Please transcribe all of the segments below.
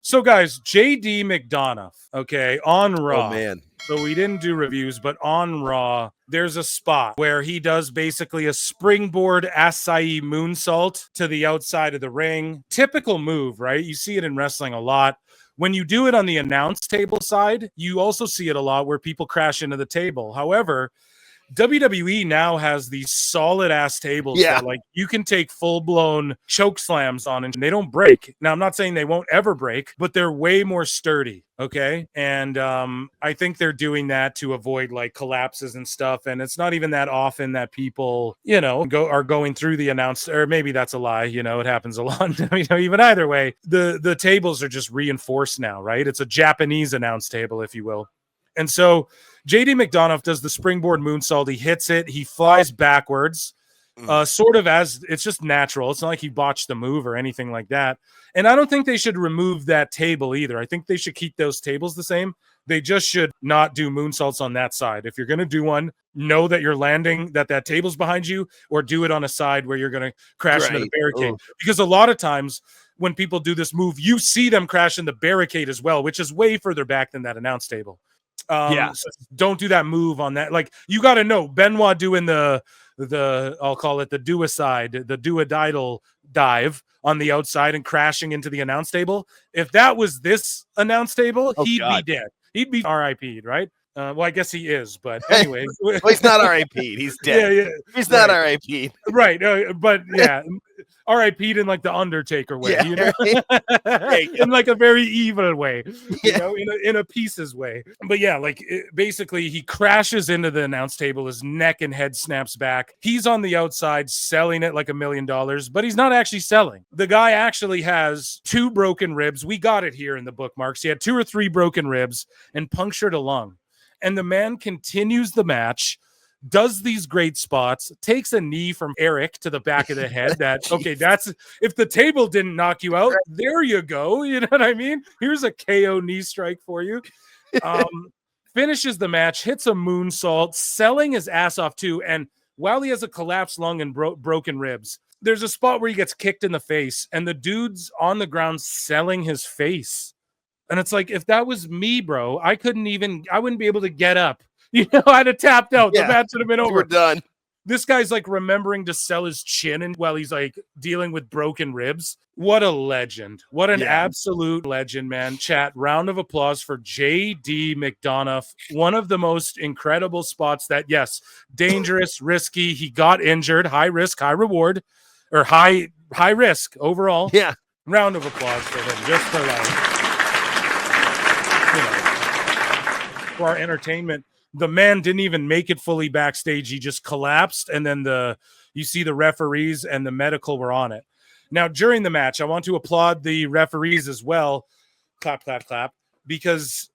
So, guys, JD McDonagh, okay, on Raw. Oh, man. So we didn't do reviews, but on Raw, there's a spot where he does basically a springboard acai moonsault to the outside of the ring. Typical move, right? You see it in wrestling a lot. When you do it on the announce table side, you also see it a lot where people crash into the table. However, WWE now has these solid ass tables that like you can take full blown choke slams on and they don't break. Now, I'm not saying they won't ever break, but they're way more sturdy. Okay. And I think they're doing that to avoid like collapses and stuff. And it's not even that often that people, you know, are going through the announce, or maybe that's a lie. You know, it happens a lot. You know, even either way, the tables are just reinforced now, right? It's a Japanese announce table, if you will. And so JD McDonagh does the springboard moonsault. He hits it. He flies backwards, sort of as it's just natural. It's not like he botched the move or anything like that. And I don't think they should remove that table either. I think they should keep those tables the same. They just should not do moonsaults on that side. If you're going to do one, know that you're landing, that table's behind you, or do it on a side where you're going to crash into the barricade. Because a lot of times when people do this move, you see them crash in the barricade as well, which is way further back than that announce table. So don't do that move on that. Like, you got to know Benoit doing the I'll call it the duocide, the duodidal dive on the outside and crashing into the announce table. If that was this announce table, he'd be dead. He'd be RIP'd, right? Well, I guess he is, but anyway. Well, he's not RIP'd. He's dead. Yeah. He's not RIP'd. Right. But yeah. RIP'd in like the Undertaker way, you know? In like a very evil way, you know, in a pieces way. But yeah, like basically he crashes into the announce table, his neck and head snaps back. He's on the outside selling it like $1 million, but he's not actually selling. The guy actually has 2 broken ribs. We got it here in the bookmarks. He had 2 or 3 broken ribs and punctured a lung. And the man continues the match, does these great spots, takes a knee from Eric to the back of the head. That's if the table didn't knock you out, there you go. You know what I mean? Here's a KO knee strike for you. Finishes the match, hits a moonsault, selling his ass off too. And while he has a collapsed lung and broken ribs, there's a spot where he gets kicked in the face and the dude's on the ground selling his face. And it's like, if that was me, bro, I wouldn't be able to get up. You know, I'd have tapped out. The match would have been over. We're done. This guy's like remembering to sell his chin and while he's like dealing with broken ribs. What a legend. What an absolute legend, man. Chat, round of applause for JD McDonagh. One of the most incredible spots that, yes, dangerous, risky. He got injured. High risk, high reward, or high risk overall. Yeah. Round of applause for him, just for like, you know, for our entertainment. The man didn't even make it fully backstage. He just collapsed, and then you see the referees and the medical were on it. Now, during the match, I want to applaud the referees as well. Clap, clap, clap. Because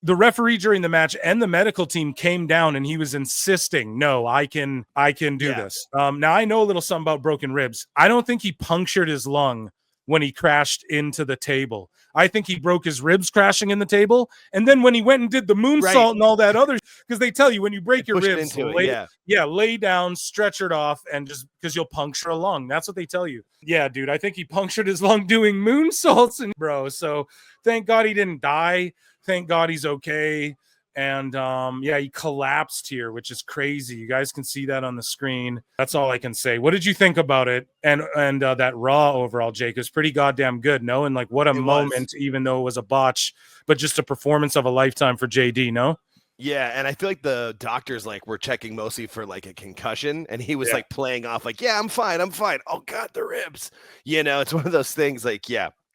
the referee during the match and the medical team came down, and he was insisting, no, I can do this. Now, I know a little something about broken ribs. I don't think he punctured his lung when he crashed into the table. I think he broke his ribs crashing in the table. And then when he went and did the moonsault and all that other, because they tell you when you break your ribs, lay down, stretch it off, and just because you'll puncture a lung. That's what they tell you. Yeah, dude, I think he punctured his lung doing moonsaults, and bro. So thank God he didn't die. Thank God he's okay. And he collapsed here, which is crazy. You guys can see that on the screen. That's all I can say. What did you think about it? And that Raw overall, Jake, was pretty goddamn good, no? And like, what a moment, even though it was a botch, but just a performance of a lifetime for JD, no? Yeah, and I feel like the doctors were checking mostly for like a concussion, and he was like playing off like, yeah, I'm fine. Oh God, the ribs. You know, it's one of those things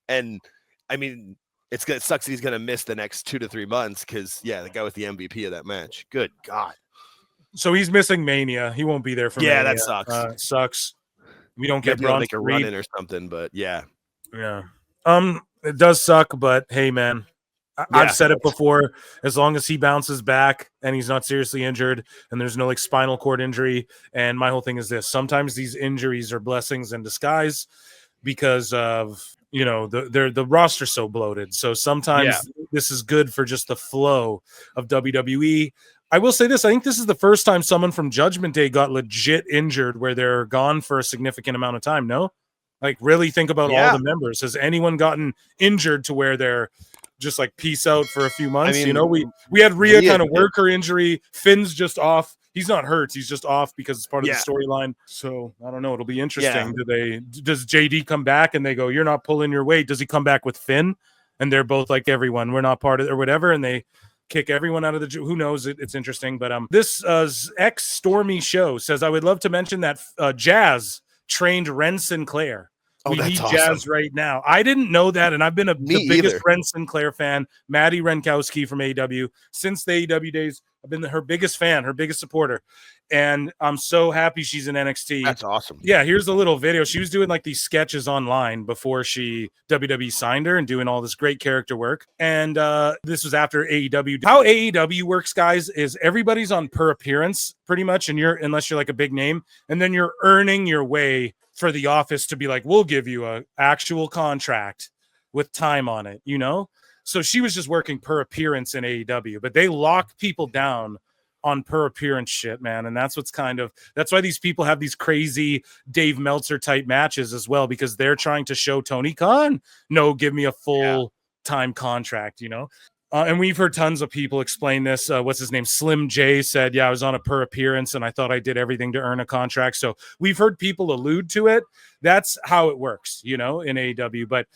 and I mean, it sucks that he's going to miss the next 2 to 3 months because, the guy was the MVP of that match. Good God. So he's missing Mania. He won't be there for Mania. That sucks. Sucks. We don't get Braun like a run in or something, but yeah. It does suck, but hey, man, I've said it before. As long as he bounces back and he's not seriously injured and there's no like spinal cord injury, and my whole thing is this: sometimes these injuries are blessings in disguise because of, you know, the roster's so bloated. So sometimes this is good for just the flow of WWE. I will say this. I think this is the first time someone from Judgment Day got legit injured where they're gone for a significant amount of time. No? Like, really think about all Yeah. the members. Has anyone gotten injured to where they're just like peace out for a few months? mean, You know, we had Rhea Rhea kind of did. worker injury. Finn's just off. He's not hurt. He's just off because it's part of Yeah. the storyline. So I don't know. It'll be interesting. Yeah. Does JD come back and they go, you're not pulling your weight? Does he come back with Finn? And they're both like, everyone, we're not part of it or whatever. And they kick everyone out of the, who knows? It's interesting. But this ex Stormy show says, I would love to mention that Jazz trained Ren Sinclair. We that's need awesome. Jazz right now. I didn't know that, and I've been the biggest Ren Sinclair fan. Maddie Renkowski from AEW since the AEW days. I've been her biggest fan, her biggest supporter, and I'm so happy she's in NXT. That's awesome. Yeah, here's a little video. She was doing like these sketches online before she WWE signed her and doing all this great character work. And this was after AEW. How AEW works, guys, is everybody's on per appearance pretty much, and unless you're like a big name, and then you're earning your way for the office to be like, we'll give you a actual contract with time on it, you know? So she was just working per appearance in AEW, but they lock people down on per appearance shit, man. And that's that's why these people have these crazy Dave Meltzer type matches as well, because they're trying to show Tony Khan, no, give me a full time contract, you know? And we've heard tons of people explain this. What's his name? Slim J said, yeah, I was on a per appearance and I thought I did everything to earn a contract. So we've heard people allude to it. That's how it works, you know, in AEW. But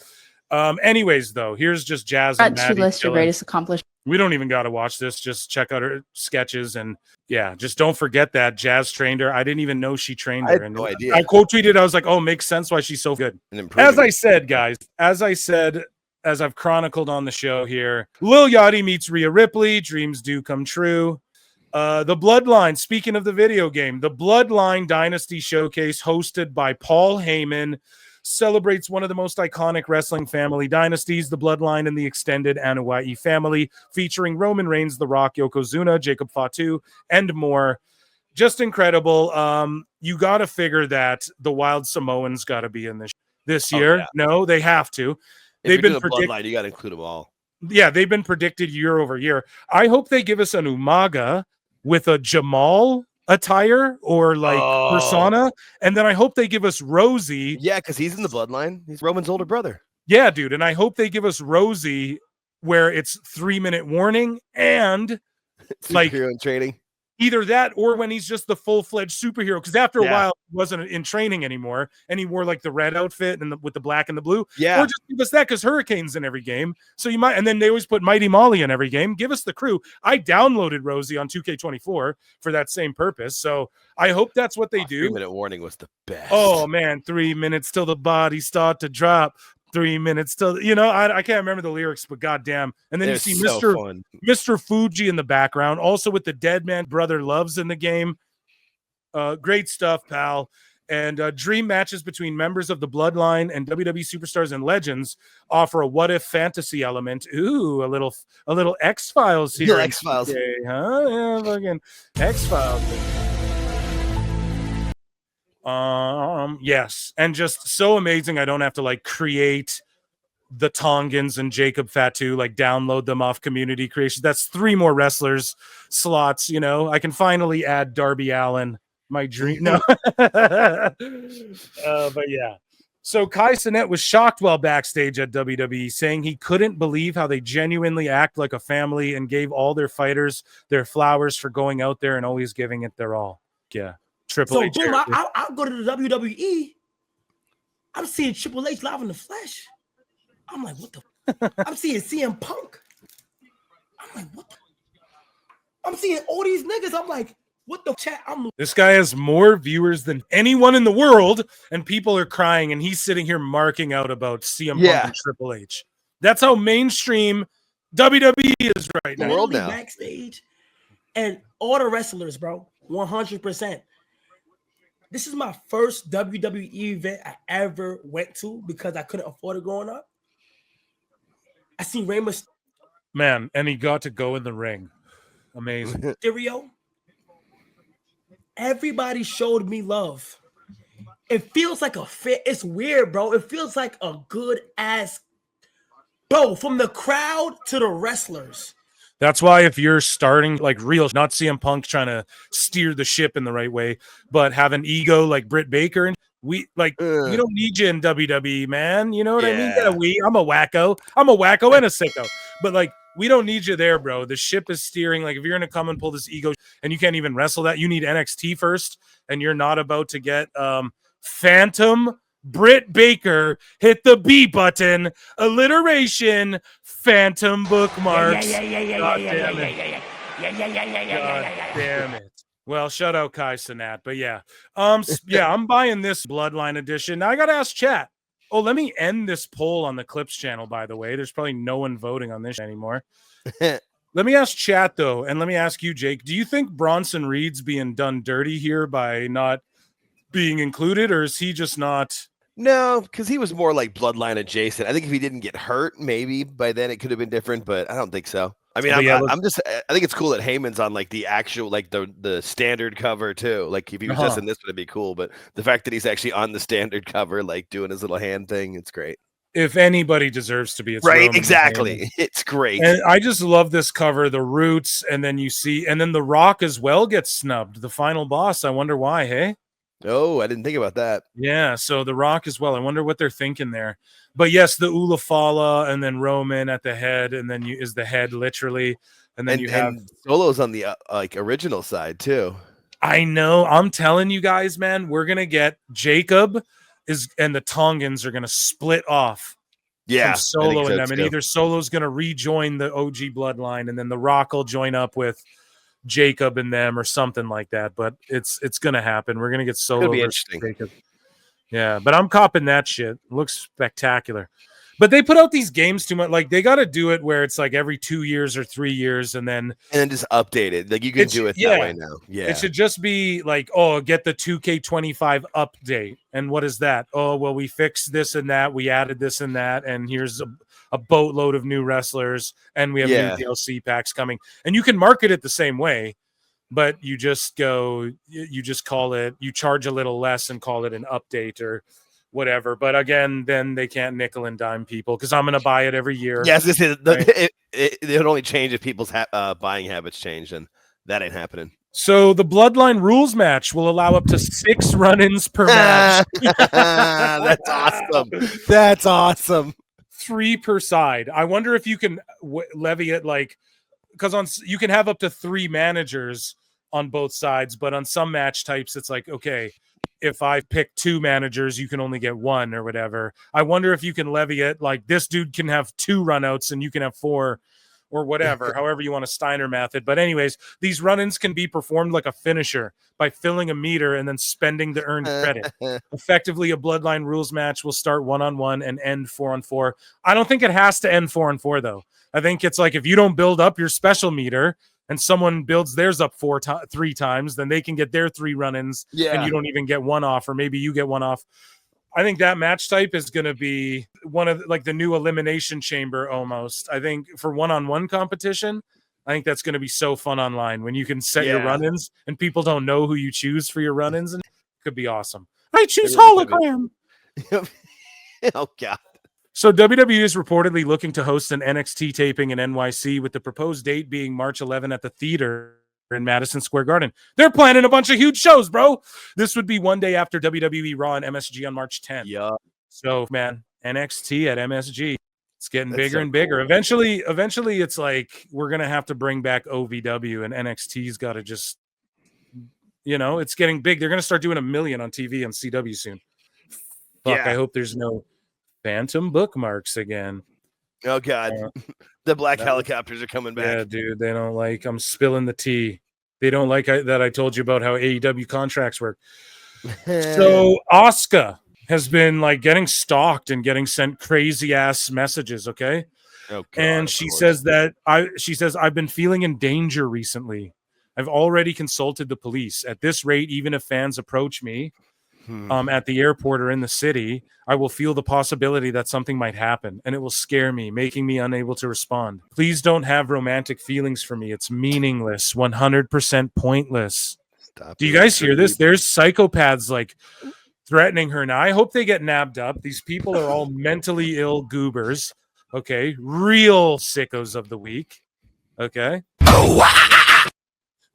anyways, though, here's just Jazz and Maddie. List your greatest accomplishment. We don't even got to watch this. Just check out her sketches. And yeah, just don't forget that Jazz trained her. I didn't even know she trained her. I had no idea. I quote tweeted, I was like, oh, makes sense why she's so good. As I said, guys, as I've chronicled on the show here, Lil Yachty meets Rhea Ripley. Dreams do come true. The Bloodline, speaking of the video game, the Bloodline Dynasty Showcase hosted by Paul Heyman celebrates one of the most iconic wrestling family dynasties, the Bloodline and the extended Anoa'i family, featuring Roman Reigns, The Rock, Yokozuna, Jacob Fatu, and more. Just incredible. You got to figure that the Wild Samoans got to be in this year. No, they have to. They've been Bloodline. You got to include them all. Yeah, they've been predicted year over year. I hope they give us an Umaga with a Jamal attire or like persona, and then I hope they give us Rosie. Yeah, because he's in the Bloodline. He's Roman's older brother. Yeah, dude, and I hope they give us Rosie where it's 3-minute warning and like superhero in training. Either that or when he's just the full-fledged superhero, because after a while he wasn't in training anymore and he wore like the red outfit and with the black and the blue. Yeah. Or just give us that because Hurricane's in every game. So you might, and then they always put Mighty Molly in every game. Give us the crew. I downloaded Rosie on 2K24 for that same purpose. So I hope that's what they do. 3-minute warning was the best. Oh man, 3 minutes till the body start to drop. 3 minutes till, you know, I can't remember the lyrics, but goddamn. And then you see Mr. Fuji in the background, also with the Dead Man Brother Loves in the game. Great stuff, pal. And dream matches between members of the Bloodline and WWE superstars and legends offer a what if fantasy element. Ooh, a little X-Files here. X-Files. Huh? Yeah, fucking X-Files. Yes, and just so amazing. I don't have to like create the Tongans and Jacob Fatu, like download them off community creation. That's 3 more wrestlers slots. You know, I can finally add Darby Allin. My dream. No, but yeah. So Kai Cenat was shocked while backstage at WWE, saying he couldn't believe how they genuinely act like a family and gave all their fighters their flowers for going out there and always giving it their all. Yeah. Triple H. So boom, I'll go to the WWE. I'm seeing Triple H live in the flesh. I'm like, what the? I'm seeing CM Punk. I'm like, what the? I'm seeing all these niggas. I'm like, what the chat? This guy has more viewers than anyone in the world, and people are crying, and he's sitting here marking out about CM Punk and Triple H. That's how mainstream WWE is right now. World now. Backstage, and all the wrestlers, bro, 100%. This is my first WWE event I ever went to because I couldn't afford it growing up. I seen Rey Mysterio. Man, and he got to go in the ring. Amazing. Mysterio. Everybody showed me love. It feels like a fit. It's weird, bro. It feels like a good ass. Bro, from the crowd to the wrestlers. That's why if you're starting like real, not CM Punk trying to steer the ship in the right way, but have an ego like Britt Baker, We don't need you in WWE, man. You know what I mean? Yeah. I'm a wacko. I'm a wacko and a sicko. But like, we don't need you there, bro. The ship is steering. Like, if you're gonna come and pull this ego and you can't even wrestle that, you need NXT first, and you're not about to get Phantom Britt Baker hit the B button, alliteration, Phantom bookmarks. God damn it. Well, shout out Kai Cenat, but yeah. I'm buying this Bloodline edition. Now I gotta ask chat. Oh, let me end this poll on the Clips channel, by the way. There's probably no one voting on this anymore. Let me ask chat, though, and let me ask you, Jake. Do you think Bronson Reed's being done dirty here by not being included, or is he just not? No, because he was more like Bloodline adjacent. I think if he didn't get hurt, maybe by then it could have been different, but I don't think so. I mean, I think it's cool that Heyman's on like the actual, like the standard cover too. Like if he was just in this, would be cool. But the fact that he's actually on the standard cover, like doing his little hand thing, it's great. If anybody deserves to be, it's right. Roman Exactly. It's great. And I just love this cover, the Roots, and then The Rock as well gets snubbed. The final boss. I wonder why. Hey. Oh, I didn't think about that. Yeah, so The Rock as well. I wonder what they're thinking there. But yes, the Ulafala, and then Roman at the head, and then is the head literally, and then you have Solo's on the original side too. I know. I'm telling you guys, man, we're gonna get Jacob and the Tongans are gonna split off. Yeah, from Solo and them, and either Solo's gonna rejoin the OG bloodline, and then The Rock will join up with Jacob and them or something like that. But it's gonna happen. We're gonna get Solo versus Jacob. Yeah, but I'm copping that shit. It looks spectacular. But they put out these games too much. Like, they got to do it where it's like every 2 years or 3 years, and then just update it. Like, you can do it that way now. Yeah, it should just be like, oh, get the 2K25 update. And what is that? Oh, well, we fixed this and that. We added this and that, and here's a boatload of new wrestlers, and we have new DLC packs coming. And you can market it the same way, but you just call it, you charge a little less and call it an update or whatever. But again, then they can't nickel and dime people because I'm going to buy it every year. Yes, it would only change if people's buying habits change, and that ain't happening. So the Bloodline rules match will allow up to 6 run-ins per match. That's awesome. That's awesome. 3 per side. I wonder if you can levy it because you can have up to 3 managers on both sides, but on some match types, it's like, okay, if I pick 2 managers, you can only get 1 or whatever. I wonder if you can levy it like this dude can have 2 runouts and you can have 4 or whatever, however you want to Steiner method. But anyways, these run-ins can be performed like a finisher by filling a meter and then spending the earned credit. Effectively, a Bloodline rules match will start 1-on-1 and end 4-on-4. I don't think it has to end 4-on-4 though. I think it's like if you don't build up your special meter and someone builds theirs up 3 times, then they can get their 3 run-ins and you don't even get 1 off, or maybe you get 1 off. I think that match type is going to be one of the new elimination chamber almost. I think for one-on-one competition, I think that's going to be so fun online when you can set your run-ins and people don't know who you choose for your run-ins, and it could be awesome. I choose hologram. Oh God. So WWE is reportedly looking to host an NXT taping in NYC, with the proposed date being March 11 at the theater in Madison Square Garden. They're planning a bunch of huge shows, bro. This would be one day after WWE RAW and MSG on March 10th. Yeah. So, man, NXT at MSG. It's getting bigger and bigger. Cool. Eventually, it's like we're going to have to bring back OVW, and NXT's got to just, it's getting big. They're going to start doing 1 million on TV on CW soon. Fuck, I hope there's no Phantom bookmarks again. Oh God, the black helicopters are coming back. Yeah, dude, they don't like. I'm spilling the tea. They don't like that I told you about how AEW contracts work. So Asuka has been getting stalked and getting sent crazy ass messages. Okay, and she says I've been feeling in danger recently. I've already consulted the police. At this rate, even if fans approach me at the airport or in the city, I will feel the possibility that something might happen, and it will scare me, making me unable to respond. Please don't have romantic feelings for me. It's meaningless, 100% pointless. Do you guys hear this? There's psychopaths threatening her now. I hope they get nabbed up. These people are all mentally ill goobers. Okay, real sickos of the week. Okay.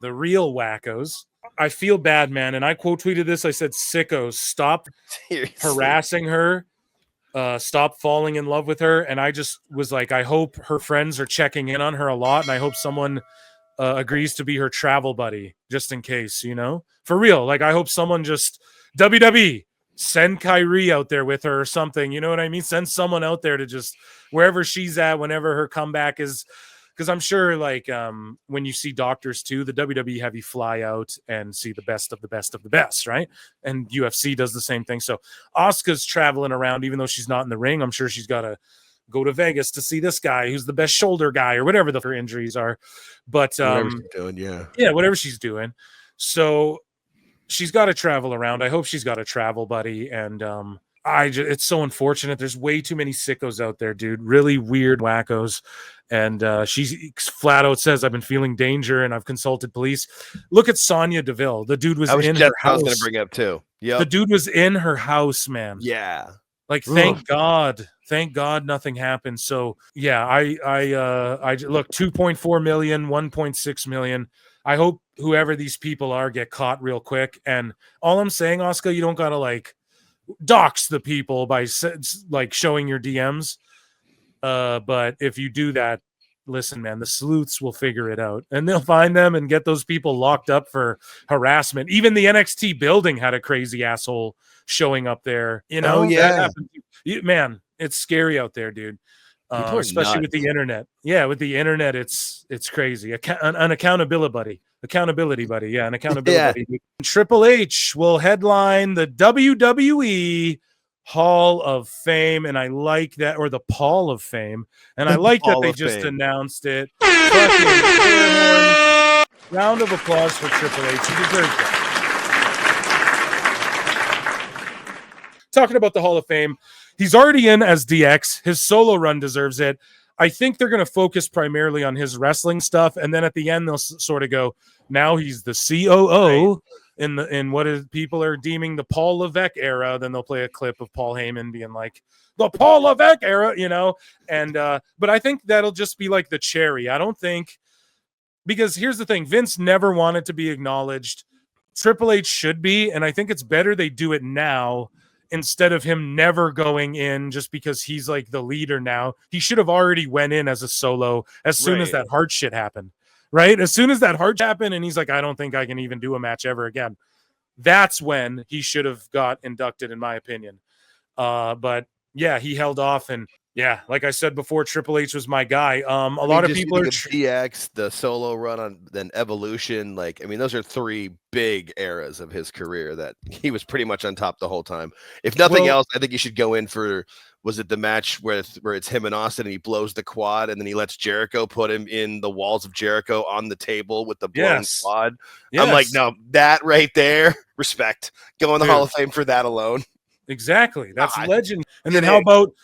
the real wackos. I feel bad, man. And I quote tweeted this. I said, Sickos, stop Seriously. harassing her. Stop falling in love with her. And I just was like, I hope her friends are checking in on her a lot. And I hope someone agrees to be her travel buddy just in case, you know, for real. Like, I hope someone just WWE send Kyrie out there with her or something. You know what I mean? Send someone out there to just wherever she's at, whenever her comeback is. Because I'm sure, like, when you see doctors too, the WWE have you fly out and see the best of the best of the best, right? And UFC does the same thing. So Asuka's traveling around, even though she's not in the ring. I'm sure she's got to go to Vegas to see this guy who's the best shoulder guy or whatever her injuries are. But whatever she's doing, whatever she's doing. So she's got to travel around. I hope she's got a travel buddy. And it's so unfortunate. There's way too many sickos out there, dude. Really weird wackos. And she flat out says, I've been feeling danger and I've consulted police. Look at Sonya Deville. The dude was in her house. I was going to bring up too. Yeah, the dude was in her house, man. Yeah. Like, thank God nothing happened. So yeah, I look, 2.4 million, 1.6 million. I hope whoever these people are get caught real quick. And all I'm saying, Asuka, you don't gotta like dox the people by like showing your DMs. But if you do that, listen, man, the sleuths will figure it out and they'll find them and get those people locked up for harassment. Even the NXT building had a crazy asshole showing up there. You know, that man, it's scary out there, dude. Especially with the internet. Yeah, with the internet, it's crazy. An accountability buddy. Accountability buddy. Yeah, an accountability buddy. Triple H will headline the WWE Hall of Fame, and I like that, or the Paul of Fame, and I like that they just announced it. Round of applause for Triple H. He deserves that. Talking about the Hall of Fame, he's already in as DX. His solo run deserves it. I think they're going to focus primarily on his wrestling stuff, and then at the end they'll sort of go, now he's the COO. Right. In what is people are deeming the Paul Levesque era, then they'll play a clip of Paul Heyman being like, the Paul Levesque era, you know? And but I think that'll just be like the cherry. I don't think, because here's the thing, Vince never wanted to be acknowledged. Triple H should be, and I think it's better they do it now instead of him never going in just because he's like the leader now. He should have already went in as a solo as soon as that Hart shit happened. Right? As soon as that Hart happened and he's like, I don't think I can even do a match ever again. That's when he should have got inducted, in my opinion. But yeah, he held off. And yeah, like I said before, Triple H was my guy. A lot of people are DX, the solo run on then Evolution. Like, I mean, those are three big eras of his career that he was pretty much on top the whole time. If nothing else, I think you should go in for, was it the match where it's him and Austin and he blows the quad and then he lets Jericho put him in the walls of Jericho on the table with the blown quad? Yes. I'm like, no, that right there, respect. Go in the Hall of Fame for that alone. Exactly. That's legend. And then how about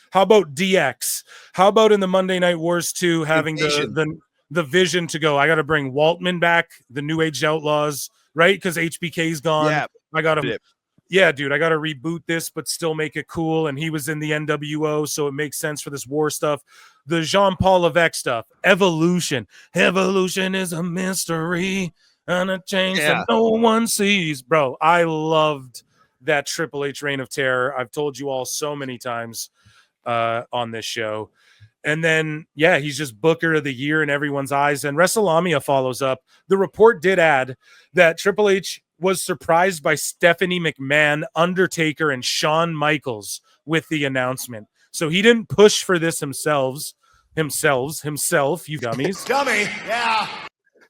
DX? How about in the Monday Night Wars 2 having the vision to go, I got to bring Waltman back, the New Age Outlaws, right? Because HBK's gone. Yeah, I got to yeah, dude, I got to reboot this, but still make it cool. And he was in the NWO, so it makes sense for this war stuff. The Jean-Paul Levesque stuff, Evolution. Evolution is a mystery and a change that no one sees. Bro, I loved that Triple H Reign of Terror. I've told you all so many times on this show. And then, yeah, he's just Booker of the Year in everyone's eyes. And WrestleMania follows up. The report did add that Triple H was surprised by Stephanie McMahon, Undertaker, and Shawn Michaels with the announcement. So he didn't push for this himself, you gummies. Dummy, yeah.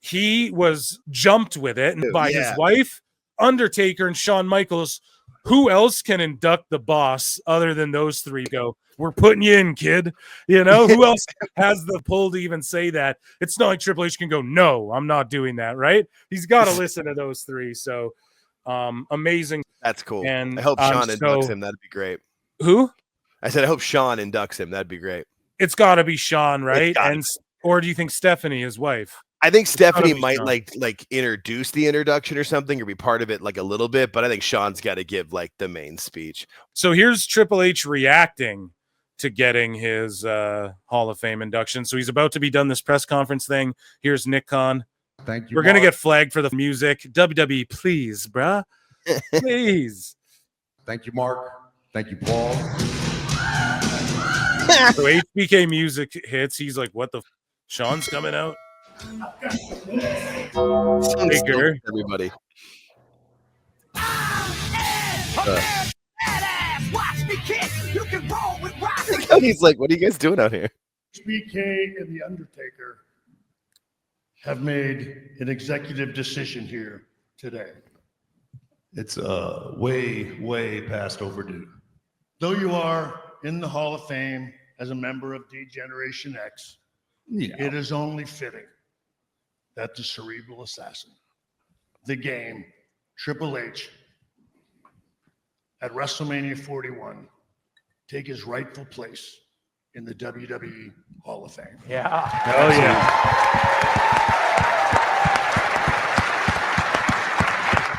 He was jumped with it by his wife, Undertaker, and Shawn Michaels. Who else can induct the boss other than those three? Go, we're putting you in, kid. You know, who else has the pull to even say that? It's not like Triple H can go, no, I'm not doing that, right? He's got to listen to those three. So amazing. That's cool. And I hope Sean inducts him. That'd be great. Who? I said, I hope Sean inducts him. That'd be great. It's got to be Sean, right? Or do you think Stephanie, his wife? I think Stephanie might like introduce the introduction or something, or be part of it like a little bit, but I think Sean's got to give like the main speech. So here's Triple H reacting to getting his Hall of Fame induction. So he's about to be done this press conference thing. Here's Nick Khan. Thank you. We're gonna Mark. get flagged for the music. WWE, please, bruh. Please. Thank you, Mark. Thank you, Paul. So HBK music hits. He's like, what the? Sean's coming out. Bigger. Everybody. He's like, what are you guys doing out here? HBK and The Undertaker have made an executive decision here today. It's way, way past overdue. Though you are in the Hall of Fame as a member of D-Generation X, it is only fitting that the cerebral assassin, the game, Triple H, at WrestleMania 41, take his rightful place in the WWE Hall of Fame. Yeah. Hell yeah.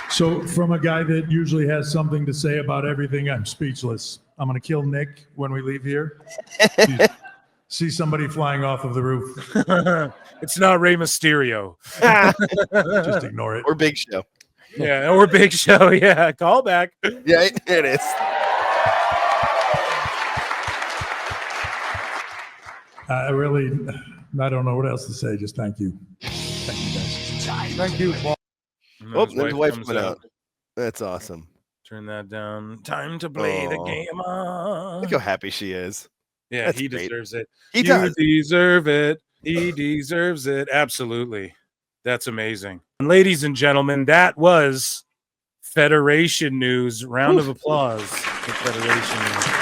So from a guy that usually has something to say about everything, I'm speechless. I'm going to kill Nick when we leave here. See somebody flying off of the roof. It's not Rey Mysterio. Just ignore it. Or Big Show. Yeah, or Big Show. Yeah, call back. Yeah, it is. I don't know what else to say. Just thank you. Thank you, guys. Thank you, Paul. Oh, his wife went out. That's awesome. Turn that down. Time to play the game on. Look how happy she is. Yeah, That's he great. deserves it. He You does. deserve it. He deserves it. Absolutely. That's amazing. And ladies and gentlemen, that was Federation News. Round of applause for Federation News.